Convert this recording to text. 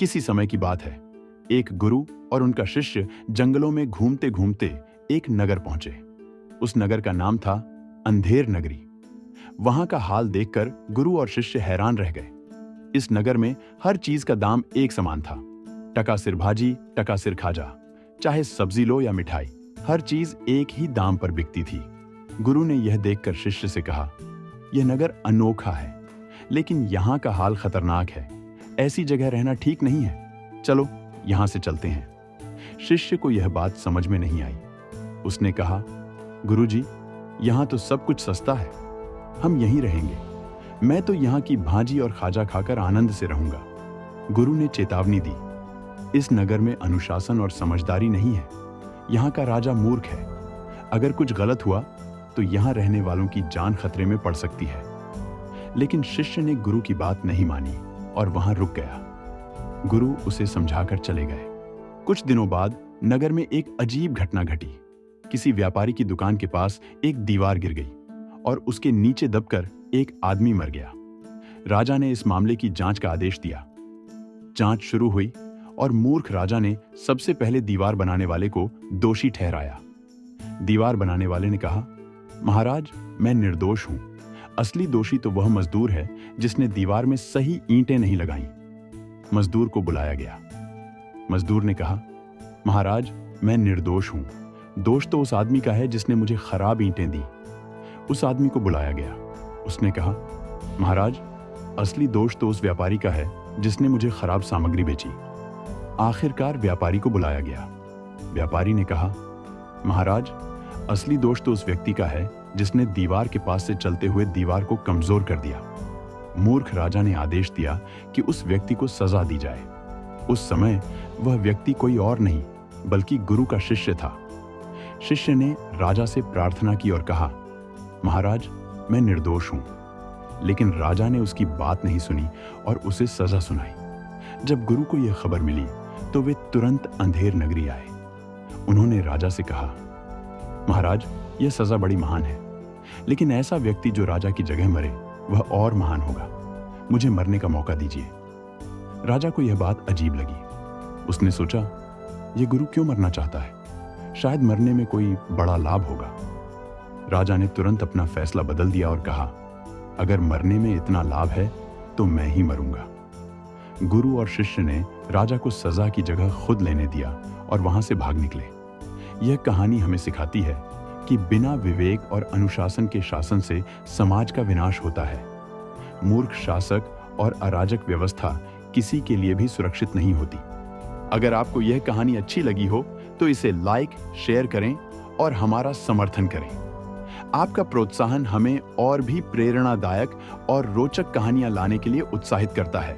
किसी समय की बात है। एक गुरु और उनका शिष्य जंगलों में घूमते घूमते एक नगर पहुंचे। उस नगर का नाम था अंधेर नगरी। वहां का हाल देखकर गुरु और शिष्य हैरान रह गए। इस नगर में हर चीज का दाम एक समान था। टका सिर भाजी, टका सिर खाजा, चाहे सब्जी लो या मिठाई, हर चीज एक ही दाम पर बिकती थी। गुरु ने यह देखकर शिष्य से कहा, यह नगर अनोखा है, लेकिन यहाँ का हाल खतरनाक है। ऐसी जगह रहना ठीक नहीं है। चलो यहाँ से चलते हैं। शिष्य को यह बात समझ में नहीं आई। उसने कहा, गुरुजी, यहाँ तो सब कुछ सस्ता है, हम यहीं रहेंगे। मैं तो यहाँ की भाजी और खाजा खाकर आनंद से रहूंगा। गुरु ने चेतावनी दी, इस नगर में अनुशासन और समझदारी नहीं है। यहाँ का राजा मूर्ख है। अगर कुछ गलत हुआ तो यहाँ रहने वालों की जान खतरे में पड़ सकती है। लेकिन शिष्य ने गुरु की बात नहीं मानी और वहां रुक गया। गुरु उसे समझाकर चले गए। कुछ दिनों बाद नगर में एक अजीब घटना घटी। किसी व्यापारी की दुकान के पास एक दीवार गिर गई और उसके नीचे दबकर एक आदमी मर गया। राजा ने इस मामले की जांच का आदेश दिया। जांच शुरू हुई और मूर्ख राजा ने सबसे पहले दीवार बनाने वाले को दोषी ठहराया। दीवार बनाने वाले ने कहा, महाराज, मैं निर्दोष हूं। असली दोषी तो वह मजदूर है जिसने दीवार में सही ईंटें नहीं लगाईं। मजदूर को बुलाया गया। मजदूर ने कहा, महाराज, मैं निर्दोष हूं। दोष तो उस आदमी का है जिसने मुझे खराब ईंटें दी। उस आदमी को बुलाया गया। उसने कहा, महाराज, असली दोष तो उस व्यापारी का है जिसने मुझे खराब सामग्री बेची। आखिरकार व्यापारी को बुलाया गया। व्यापारी ने कहा, महाराज, असली दोष तो उस व्यक्ति का है जिसने दीवार के पास से चलते हुए दीवार को कमजोर कर दिया। मूर्ख राजा ने आदेश दिया कि उस व्यक्ति को सजा दी जाए। उस समय वह व्यक्ति कोई और नहीं बल्कि गुरु का शिष्य था। शिष्य ने राजा से प्रार्थना की और कहा, महाराज, मैं निर्दोष हूं। लेकिन राजा ने उसकी बात नहीं सुनी और उसे सजा सुनाई। जब गुरु को यह खबर मिली तो वे तुरंत अंधेर नगरी आए। उन्होंने राजा से कहा, महाराज, यह सजा बड़ी महान है, लेकिन ऐसा व्यक्ति जो राजा की जगह मरे वह और महान होगा। मुझे मरने का मौका दीजिए। राजा को यह बात अजीब लगी। उसने सोचा, यह गुरु क्यों मरना चाहता है? शायद मरने में कोई बड़ा लाभ होगा। राजा ने तुरंत अपना फैसला बदल दिया और कहा, अगर मरने में इतना लाभ है तो मैं ही मरूंगा। गुरु और शिष्य ने राजा को सजा की जगह खुद लेने दिया और वहां से भाग निकले। यह कहानी हमें सिखाती है कि बिना विवेक और अनुशासन के शासन से समाज का विनाश होता है। मूर्ख शासक और अराजक व्यवस्था किसी के लिए भी सुरक्षित नहीं होती। अगर आपको यह कहानी अच्छी लगी हो तो इसे लाइक, शेयर करें और हमारा समर्थन करें। आपका प्रोत्साहन हमें और भी प्रेरणादायक और रोचक कहानियां लाने के लिए उत्साहित करता है।